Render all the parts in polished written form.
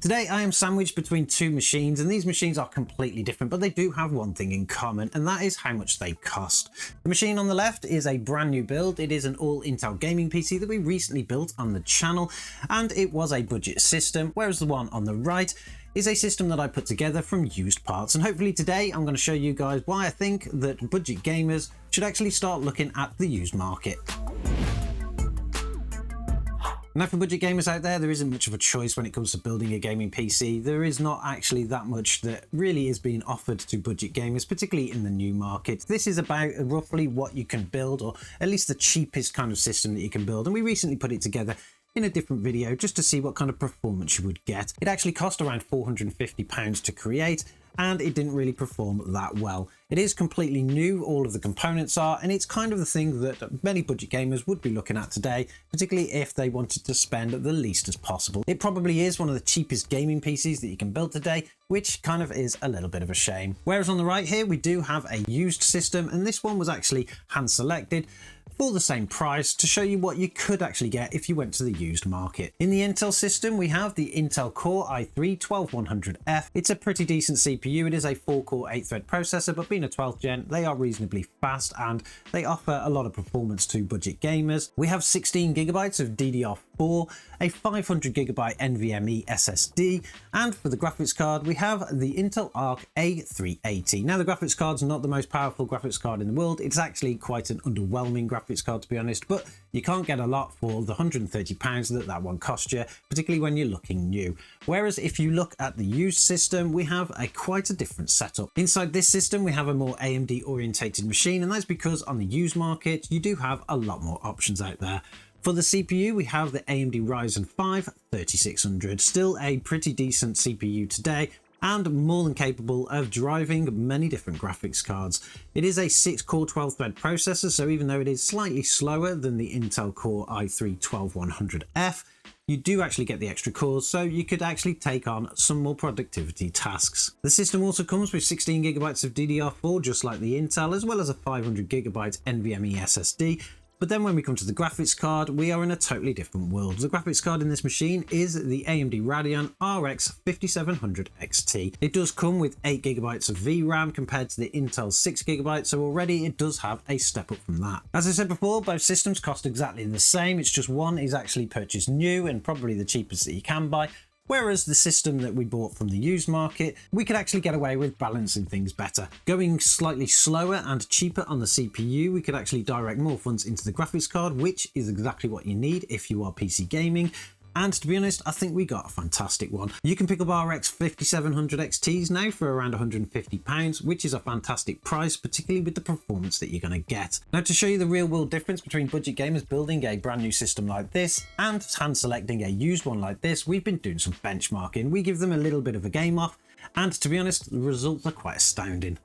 Today I am sandwiched between two machines, and these machines are completely different, but they do have one thing in common, and that is how much they cost. The machine on the left is a brand new build. It is an all Intel gaming PC that we recently built on the channel, and it was a budget system, whereas the one on the right is a system that I put together from used parts. And hopefully today I'm going to show you guys why I think that budget gamers should actually start looking at the used market. Now, for budget gamers out there isn't much of a choice when it comes to building a gaming PC. There is not actually that much that really is being offered to budget gamers, particularly in the new market. This is about roughly what you can build, or at least the cheapest kind of system that you can build. And we recently put it together in a different video just to see what kind of performance you would get. It actually cost around £450 to create, and it didn't really perform that well. It is completely new, all of the components are, and it's kind of the thing that many budget gamers would be looking at today, particularly if they wanted to spend the least as possible. It probably is one of the cheapest gaming PCs that you can build today, which kind of is a little bit of a shame. Whereas on the right here, we do have a used system, and this one was actually hand selected for the same price to show you what you could actually get if you went to the used market. In the Intel system, we have the Intel Core i3-12100F. It's a pretty decent CPU. It is a 4-core 8-thread processor, but being a 12th gen, they are reasonably fast and they offer a lot of performance to budget gamers. We have 16 gigabytes of DDR4, a 500 gigabyte NVMe SSD, and for the graphics card, we have the Intel Arc A380. Now, the graphics card's not the most powerful graphics card in the world. It's actually quite an underwhelming graphics card, to be honest, but you can't get a lot for the £130 that one cost you, particularly when you're looking new. Whereas if you look at the used system, we have quite a different setup. Inside this system, we have a more AMD orientated machine, and that's because on the used market, you do have a lot more options out there. For the CPU, we have the AMD Ryzen 5 3600, still a pretty decent CPU today, and more than capable of driving many different graphics cards. It is a 6-core 12-thread processor, so even though it is slightly slower than the Intel Core i3-12100F, you do actually get the extra cores, so you could actually take on some more productivity tasks. The system also comes with 16 gigabytes of DDR4, just like the Intel, as well as a 500 gigabyte NVMe SSD. But then when we come to the graphics card, we are in a totally different world. The graphics card in this machine is the AMD Radeon RX 5700 XT. It does come with 8 gigabytes of VRAM compared to the Intel 6 gigabytes, so already it does have a step up from that. As I said before, both systems cost exactly the same. It's just one is actually purchased new and probably the cheapest that you can buy. Whereas the system that we bought from the used market, we could actually get away with balancing things better. Going slightly slower and cheaper on the CPU, we could actually direct more funds into the graphics card, which is exactly what you need if you are PC gaming. And to be honest, I think we got a fantastic one. You can pick up RX 5700 XTs now for around £150, which is a fantastic price, particularly with the performance that you're going to get. Now, to show you the real world difference between budget gamers building a brand new system like this and hand selecting a used one like this, we've been doing some benchmarking. We give them a little bit of a game off, and to be honest, the results are quite astounding.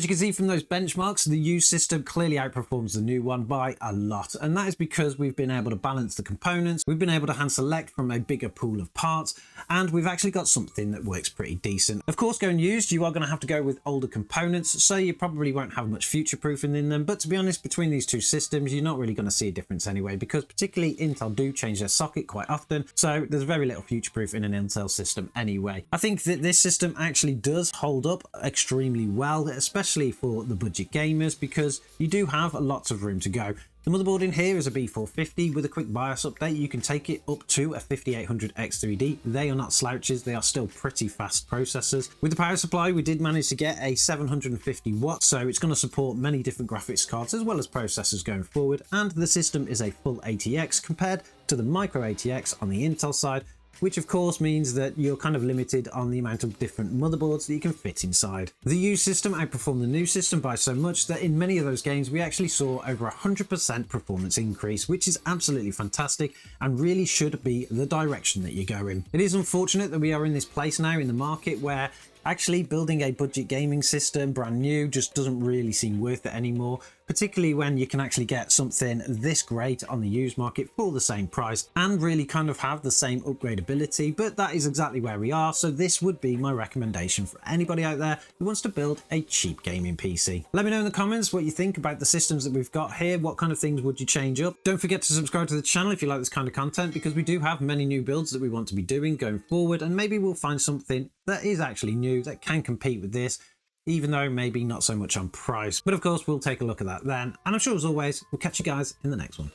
you can see from those benchmarks, the used system clearly outperforms the new one by a lot. And that is because we've been able to balance the components, we've been able to hand select from a bigger pool of parts, and we've actually got something that works pretty decent. Of course, going used, you are going to have to go with older components, so you probably won't have much future proofing in them. But to be honest, between these two systems, you're not really going to see a difference anyway, because particularly Intel do change their socket quite often, so there's very little future proof in an Intel system anyway. I think that this system actually does hold up extremely well, especially for the budget gamers, because you do have lots of room to go. The motherboard in here is a B450 with a quick BIOS update. You can take it up to a 5800 X3D. They are not slouches, they are still pretty fast processors. With the power supply, we did manage to get a 750 watts, so it's going to support many different graphics cards as well as processors going forward. And the system is a full ATX compared to the micro ATX on the Intel side, which of course means that you're kind of limited on the amount of different motherboards that you can fit inside. The used system outperformed the new system by so much that in many of those games we actually saw over 100% performance increase, which is absolutely fantastic and really should be the direction that you go in. It is unfortunate that we are in this place now in the market where actually building a budget gaming system brand new just doesn't really seem worth it anymore, particularly when you can actually get something this great on the used market for the same price and really kind of have the same upgradability. But that is exactly where we are, so this would be my recommendation for anybody out there who wants to build a cheap gaming PC. Let me know in the comments what you think about the systems that we've got here. What kind of things would you change up? Don't forget to subscribe to the channel if you like this kind of content, because we do have many new builds that we want to be doing going forward, and maybe we'll find something that is actually new that can compete with this, even though maybe not so much on price. But of course, we'll take a look at that then. And I'm sure as always, we'll catch you guys in the next one.